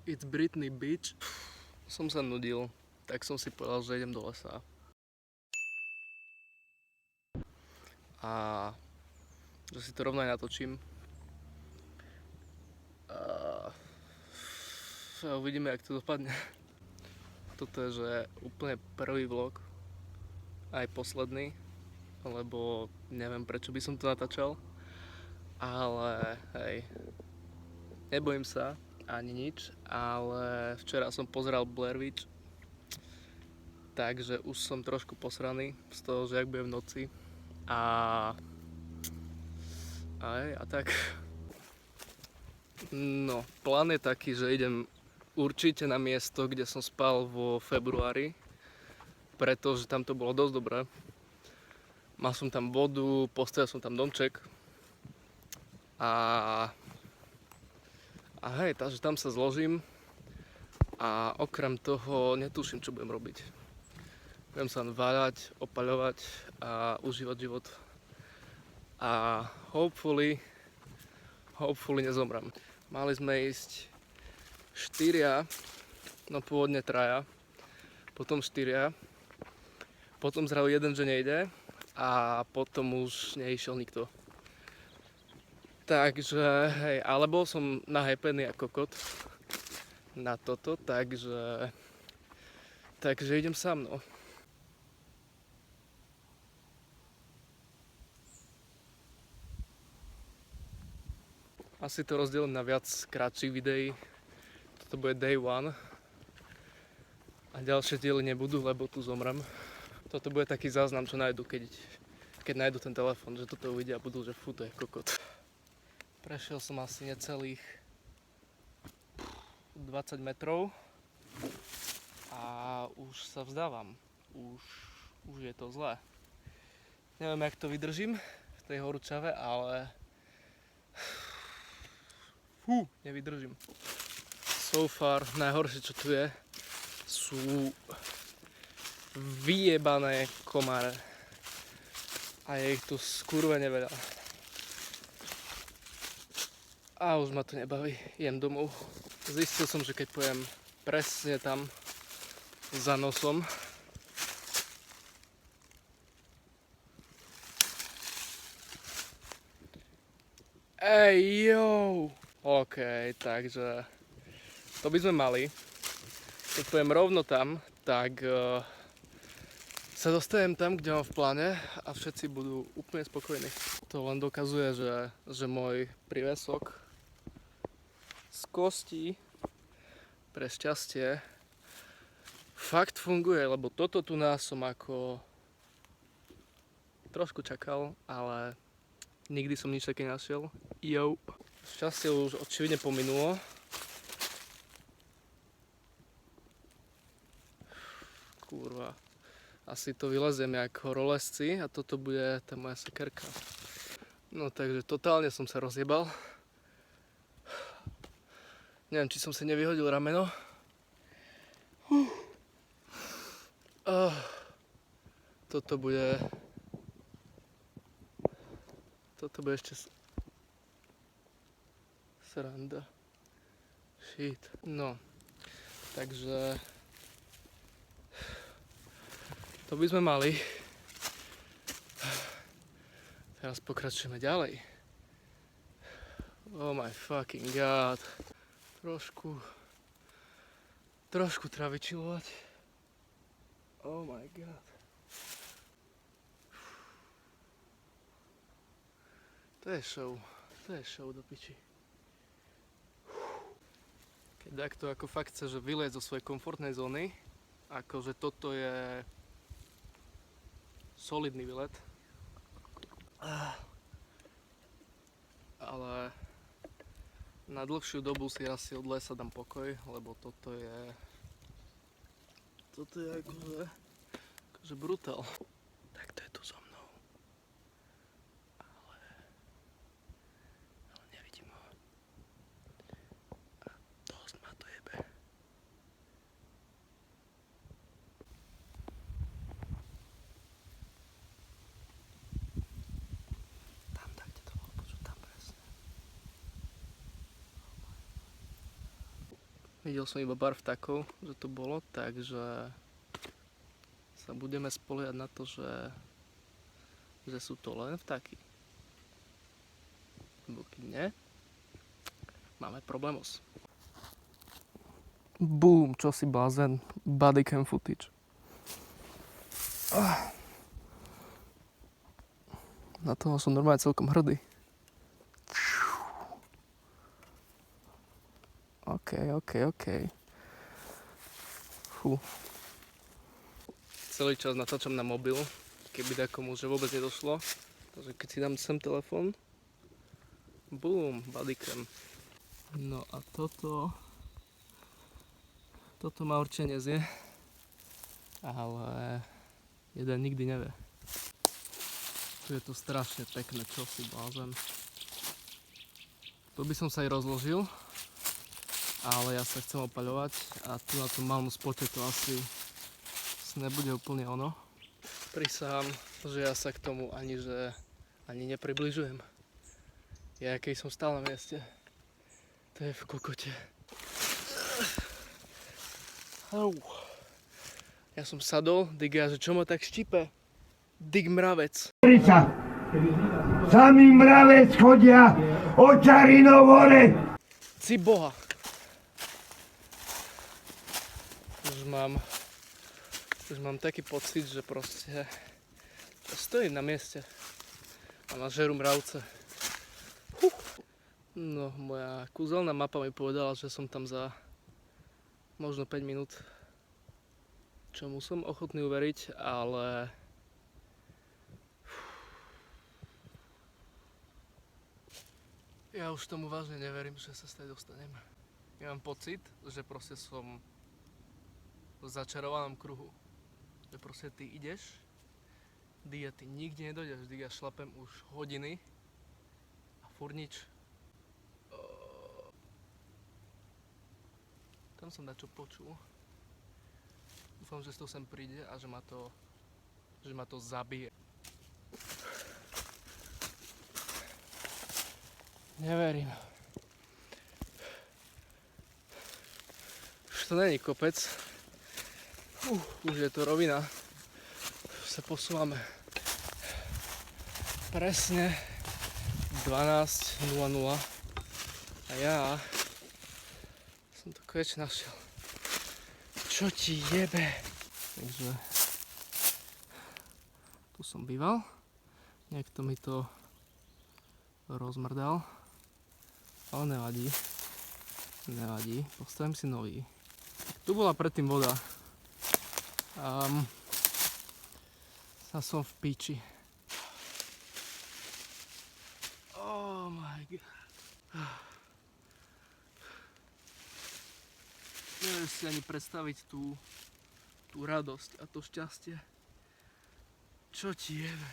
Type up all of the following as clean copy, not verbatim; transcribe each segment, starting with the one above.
It's Britney Beach. Som sa nudil, tak som si povedal, že idem do lesa. A že si to rovno aj natočím. A uvidíme, jak to dopadne. Toto je, že úplne prvý vlog, aj posledný, lebo neviem, prečo by som to natáčal. Ale hej, nebojím sa ani nič, ale včera som pozeral Blair Witch, takže už som trošku posraný z toho, že ak bude v noci. A tak. No, plán je taký, že idem určite na miesto, kde som spal vo februári, pretože tam to bolo dosť dobré. Mal som tam vodu, postavil som tam domček a hej, takže tam sa zložím a okrem toho netuším, čo budem robiť. Budem sa váľať, opaľovať a užívať život a hopefully nezomrem. Mali sme ísť 4, no pôvodne 3, potom 4, potom zrazu jeden, že nejde a potom už neišiel nikto. Takže hej, ale bol som nahypený ako kokot na toto, takže idem sám, no. Asi to rozdelím na viac krátších videí. Toto bude day 1 a ďalšie diely nebudú, lebo tu zomrem. Toto bude taký záznam, čo nájdu, keď nájdu ten telefón, že toto uvidia a budú, že fú, to je kokot. Prešiel som asi necelých 20 metrov a už sa vzdávam. Už je to zlé. Neviem, jak to vydržím v tej horúčave, ale nevydržím. So far najhoršie, čo tu je, sú vyjebané komáre. A je ich tu skurvene veľa. A už ma to nebaví, idem domov. Zistil som, že keď pojem presne tam za nosom, OK, takže to by sme mali. Keď pojem rovno tam, tak sa dostanem tam, kde mám v pláne a všetci budú úplne spokojní. To len dokazuje, že môj prívesok z kostí pre šťastie fakt funguje, lebo toto tu nás som ako trošku čakal, ale nikdy som nič také našiel. Šťastie už očividne pominulo. Kurva. Asi to vyleziem jak horolezci a toto bude tá moja sekerka. No takže totálne som sa rozjebal. Neviem, či som si nevyhodil rameno. Toto bude ešte sranda. Shit. No. Takže to by sme mali. Teraz pokračujeme ďalej. Oh my fucking god. Trošku treba vyčilovať. Oh my god. To je show do piči. Keď takto ako fakt chce, že vyleť zo svojej komfortnej zóny, akože toto je solidný výlet. Ale na dlhšiu dobu si asi od lesa dám pokoj, lebo toto je akože brutál. Tak to je tu so mnou. Ale nevidím ho. A dosť ma to jebe. Tam, kde to bolo počuť, tam presne. Videl som iba pár vtákov, že to bolo, takže sa budeme spoliehať na to, že sú to len vtáky. Lebo keď nie, máme problémos. Boom, čo si blázen, bodycam footage. Na toho som normálne celkom hrdý. OK. Fú. Celý čas natáčam na mobil, keby takomu, že vôbec nedošlo. Takže keď si dám sem telefón, boom, bodycam. No a toto ma určite nezie, ale jeden nikdy nevie. Tu je to strašne pekné, čo si blázen. Tu by som sa aj rozložil, ale ja sa chcem opaľovať a tu na tom malom spote to asi nebude úplne ono. Prisahám, že ja sa k tomu ani nepribližujem. Ja keď som stál na mieste, to je v kokote. Ja som sadol, diga, že čo ma tak štípe? Dig mravec. Samý mravec chodia očarinou hore. Ci boha. Už mám taký pocit, že proste stojím na mieste a ma žerú mravce. No, moja kúzelná mapa mi povedala, že som tam za možno 5 minút, čomu som ochotný uveriť, ale ja už tomu vážne neverím, že sa stať dostanem. Ja mám pocit, že proste som v začarovanom kruhu. Že proste ty ideš, diga ty nikde nedojdeš, diga šlapem už hodiny a furt nič. Tam som dačo počul. Dúfam, že to sem príde a že ma to zabije. Neverím. Už to není kopec. Už je to rovina. Už sa posúvame. Presne 12:00 a ja som to konečne našiel. Čo ti jebe? Takže tu som býval. Niekto mi to rozmrdal. Ale nevadí. Postavím si nový. Tu bola predtým voda. Ja som v piči. Oh my god. Neviem si ani predstaviť tú radosť a to šťastie. Čo ti jebe?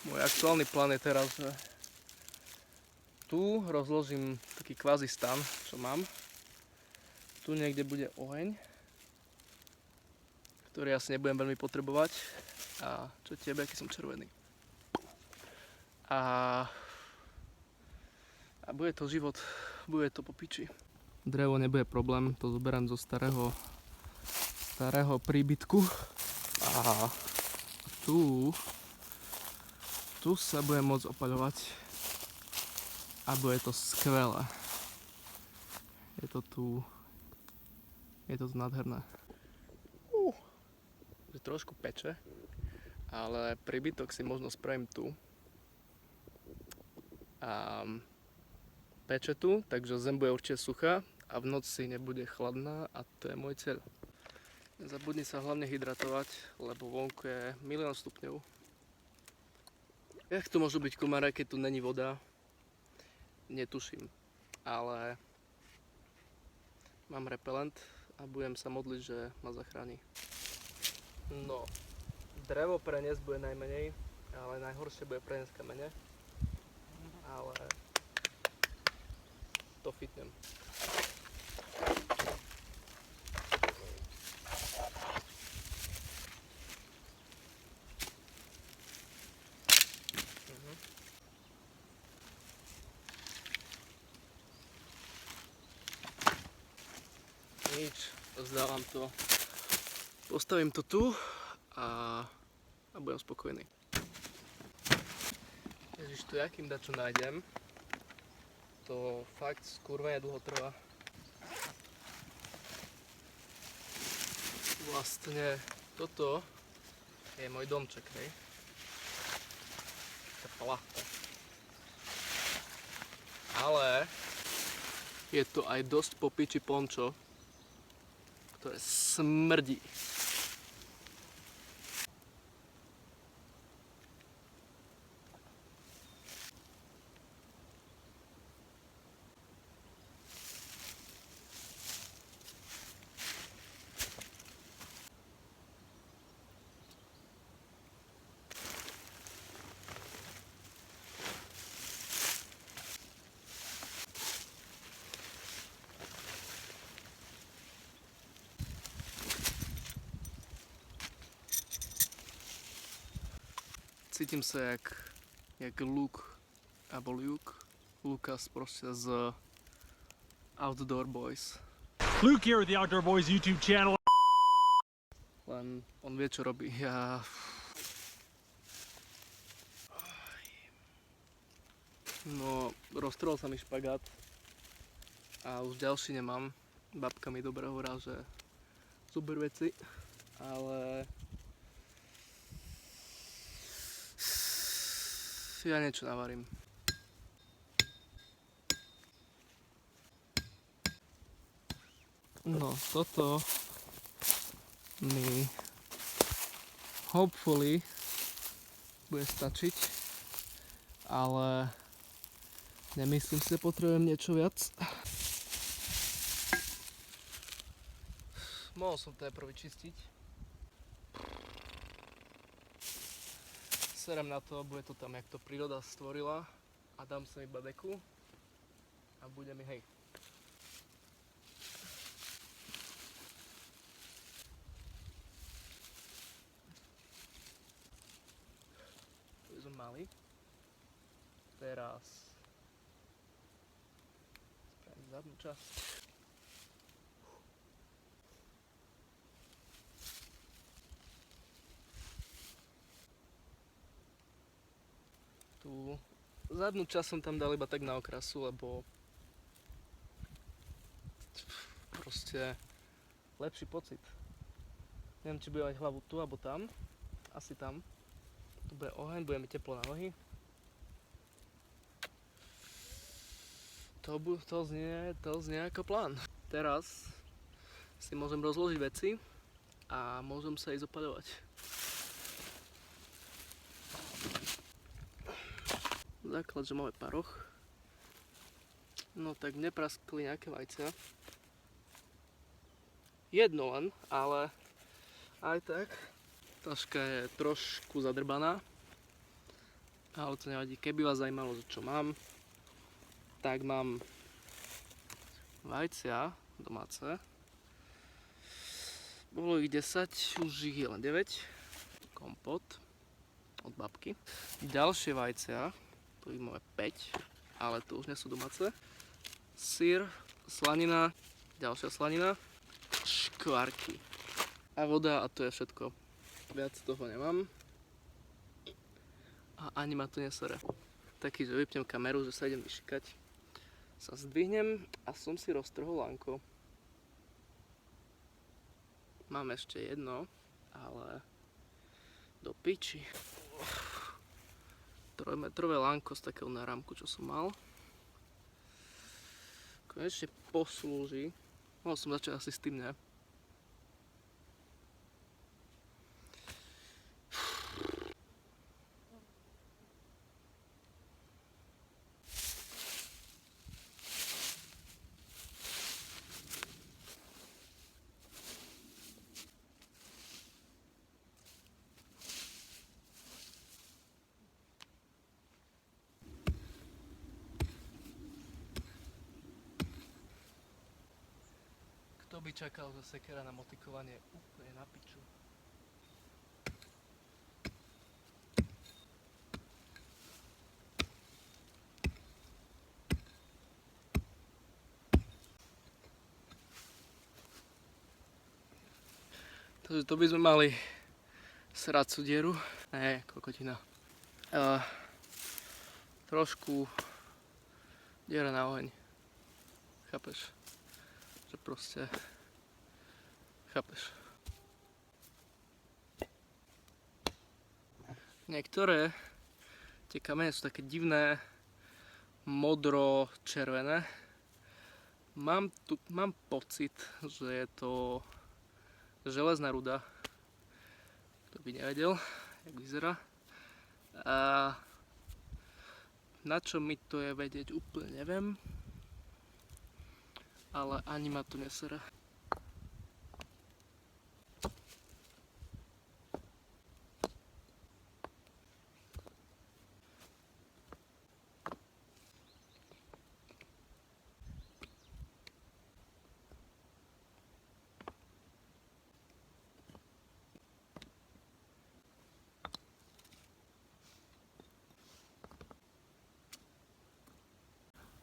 Môj aktuálny plán je teraz, že tu rozložím taký kvázi stan, čo mám. Tu niekde bude oheň, ktorý asi nebudem veľmi potrebovať. A čo tebe, aký som červený. A bude to život, bude to po piči. Drevo nebude problém, to zoberám zo starého príbytku. A tu sa budem môcť opaľovať. A bude to skvelé. Je to tu nádherné. Trošku peče, ale príbytok si možno spravím tu. A peče tu, takže zem bude určite suchá a v noci nebude chladná a to je môj cieľ. Nezabudni sa hlavne hydratovať, lebo vonku je 1 000 000 stupňov. Jak to môžu byť komáre, keď tu není voda? Netuším, ale mám repelent a budem sa modliť, že ma zachráni. No, drevo preniesť bude najmenej, ale najhoršie bude preniesť kamene. Ale to fitnem. Dávam to, postavím to tu a budem spokojný. Ježiš, tu jakým dačo nájdem, to fakt skurvene dlho trvá. Vlastne toto je môj domček, hej. Tá plachta. Ale je to aj dosť po piči pončo, ktoré smrdí. Cítim sa jak Luke, alebo Lucas proste z Outdoor Boys. Luke here with the Outdoor Boys YouTube channel. Len on vie, čo robí. No, roztrhol sa mi špagát a už ďalší nemám. Babka mi dobre hovorá, že super veci, ale ja niečo navarím. No, toto mi hopefully bude stačiť, ale nemyslím si, že potrebujem niečo viac. Mohol som to najprv vyčistiť. Serem na to, bude to tam, jak to príroda stvorila, a dám sem iba deku a bude mi hej. Tu sme mali. Teraz spravím zadnú časť. Tú zadnú časť som tam dal iba tak na okrasu, lebo proste lepší pocit. Neviem, či bude mať hlavu tu alebo tam. Asi tam. Tu bude oheň, bude mi teplo na nohy. To znie ako plán. Teraz si môžem rozložiť veci a môžem sa ísť opaľovať. Základ, že máme paroch. No tak mne praskli nejaké vajcia. Jedno len, ale aj tak. Taška je trošku zadrbaná. Ale to nevadí. Keby vás zajímalo, že čo mám, tak mám vajcia domáce. Bolo ich 10, už ich je len 9. Kompot od babky. Ďalšie vajcia, tu ich máme 5, ale to už nie sú domáce. Syr, slanina, ďalšia slanina, škvarky a voda, a to je všetko. Viac toho nemám. A ani ma to nesere. Taký, že vypnem kameru, že sa idem vyšikať. Sa zdvihnem a som si roztrhol lánko. Mám ešte jedno, ale do piči. 3-metrové lánko z takého náramku, čo som mal. Konečne poslúži. Mohol som začať asi s tým, ne? Kto by čakal, že sekera na motikovanie úplne na piču. Takže to by sme mali sracu dieru. Ne, kokotina. Trošku diera na oheň. Chápeš? Že proste... Chápeš? Niektoré tie kamene sú také divné, modro-červené. Mám pocit, že je to železná ruda. Kto by nevedel, jak vyzerá. A na čo mi to je vedieť, úplne neviem. Ale ani ma to nesere.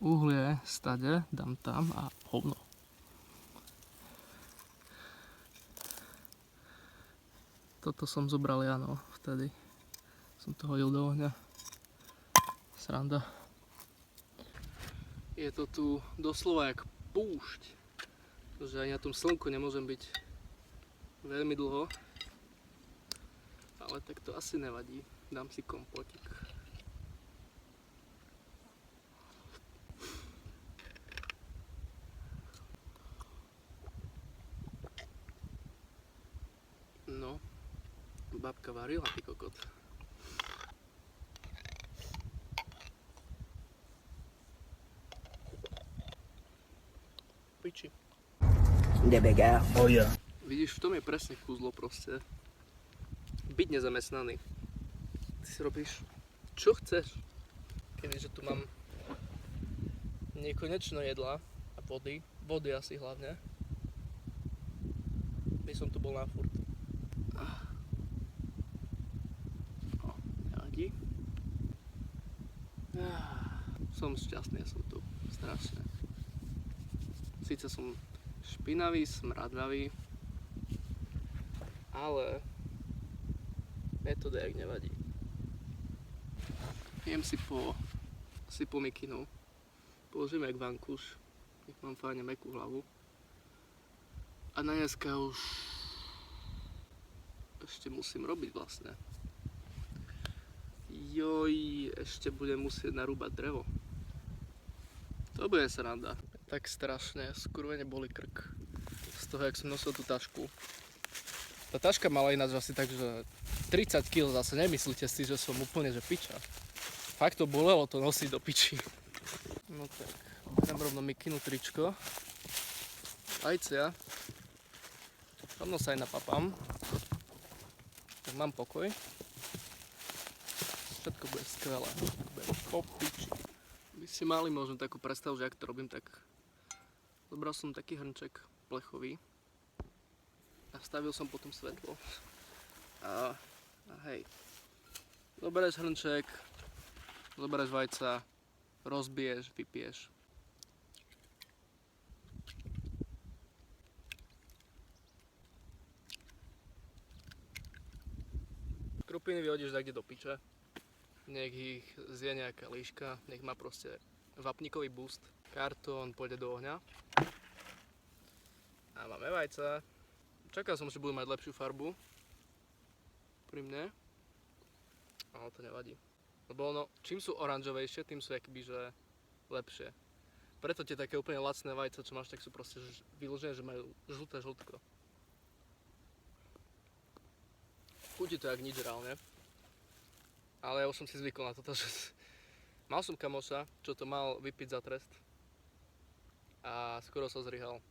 Uhlie stade dám tam a hovno. Toto som zobral ja, no, vtedy. Som to hodil do ohňa. Sranda. Je to tu doslova jak púšť. Že ani na tom slnku nemôžem byť veľmi dlho. Ale tak to asi nevadí. Dám si kompotík. No, babka varila, ty kokot. Piči. Oh yeah. Vidíš, v tom je presne kúzlo proste. Byť nezamestnaný. Ty si robíš, čo chceš. Keďže tu mám nekonečno jedla a vody asi hlavne. By som tu bol na furt. Nevadí. Som šťastný, som tu. Strašne. Síce som špinavý, smradlavý, ale mne to dejak nevadí. Jem si po mikinu. Položím jak vankúš, nech mám fajne mäkkú hlavu. A na dneska už ešte musím robiť vlastne. Joj, ešte budem musieť narúbať drevo. To bude sranda. Tak strašne, skurvene boli krk. Z toho, jak som nosil tú tašku. Tá taška mala ináč asi tak, že 30 kg, zase nemyslíte si, že som úplne že piča. Fakt to bolelo to nosiť do piči. No tak, dám rovno mikinu tričko. Ajcia. Rovno sa aj napapám. Tak mám pokoj. Všetko bude skvelé. Bude po piči. By si mali možno takú predstavu, že ak to robím, tak zobral som taký hrnček plechový a stavil som potom svetlo. A hej, zoberieš hrnček, zoberieš vajca, rozbiješ, vypiješ. Krupiny vyhodíš niekde do piče, nech ich zje nejaká líška, nech má proste vapníkový boost. Kartón pôjde do ohňa. A máme vajca. Čakal som, že budú mať lepšiu farbu. Pri mne. Ale to nevadí. Lebo ono, čím sú oranžovejšie, tým sú akoby, že lepšie. Preto tie také úplne lacné vajca, čo máš, tak sú proste vyložené, že majú žlté žltko. Chutí to jak nič reálne. Ale ja už som si zvykol na toto, že mal som kamoša, čo to mal vypiť za trest. A skoro sa zryhal.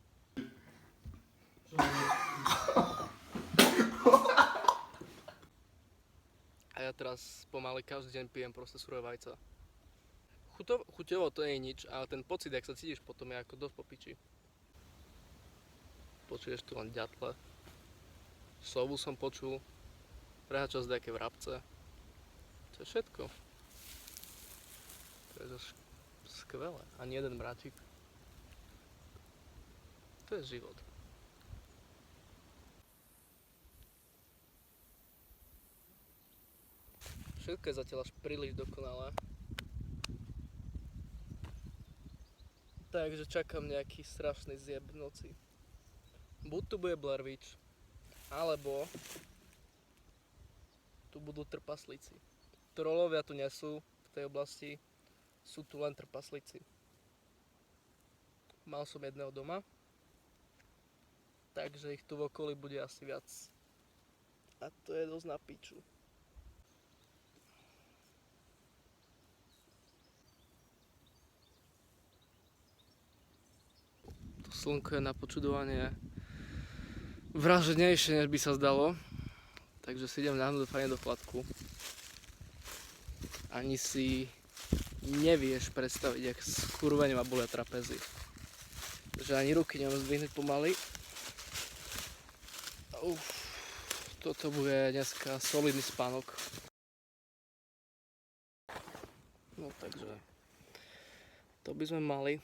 A ja teraz pomaly každý deň pijem proste surové vajca. Chuťovo to nie je nič, ale ten pocit, jak sa cítiš potom, je ako dosť po piči. Počuješ tu len ďatle. Sovu som počul. Prehačal z nejaké vrabce. To je všetko. To je skvelé. Ani jeden mráčik. To je život. Všetko je zatiaľ až príliš dokonalé. Takže čakám nejaký strašný zjeb v noci. Buď tu bude Blair Witch, alebo tu budú trpaslíci. Trolovia tu nie sú v tej oblasti, sú tu len trpaslíci. Mal som jedného doma, takže ich tu v okolí bude asi viac. A to je dosť na piču. To slnko je na počudovanie vraženejšie, než by sa zdalo. Takže si idem náhnuť fajne do chladku. Ani si nevieš predstaviť, jak skurvene ma bolia trapezy. Že ani ruky neviem zdvihnúť pomaly. Toto bude dneska solidný spánok. No takže to by sme mali.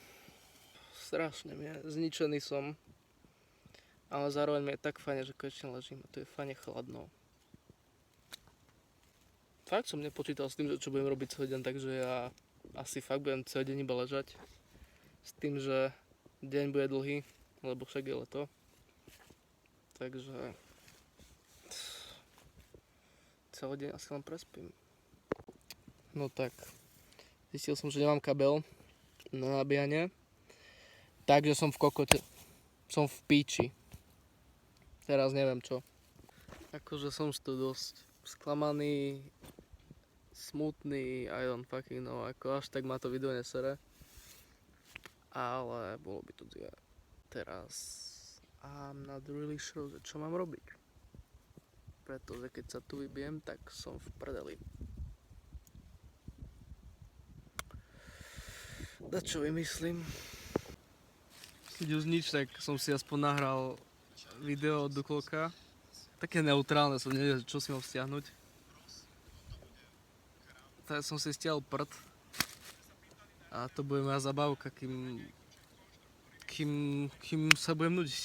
Strašne zničený som. Ale zároveň mi je tak fajne, že konečne ležím a tu je fajne chladno. Fakt som nepočítal s tým, že čo budem robiť celý deň, takže ja asi fakt budem celý deň iba ležať. S tým, že deň bude dlhý, lebo však je leto. Takže celý deň asi len prespím. No tak, zistil som, že nemám kabel na nabíjanie, takže som v kokote, som v píči. Teraz neviem čo. Akože som z toho dosť sklamaný, smutný, I don't fucking know, ako až tak ma to video nesere. Ale bolo by to zle. Teraz I'm not really sure, že čo mám robiť. Pretože keď sa tu vybijem, tak som v prdeli. Da čo vymyslím? Keď už nič, tak som si aspoň nahral video od Dukolka. Také neutrálne, som nevedel, čo si mal stiahnuť. Tak som si stiahol prd. A to bude moja zabavka, kým sa budem nudiť.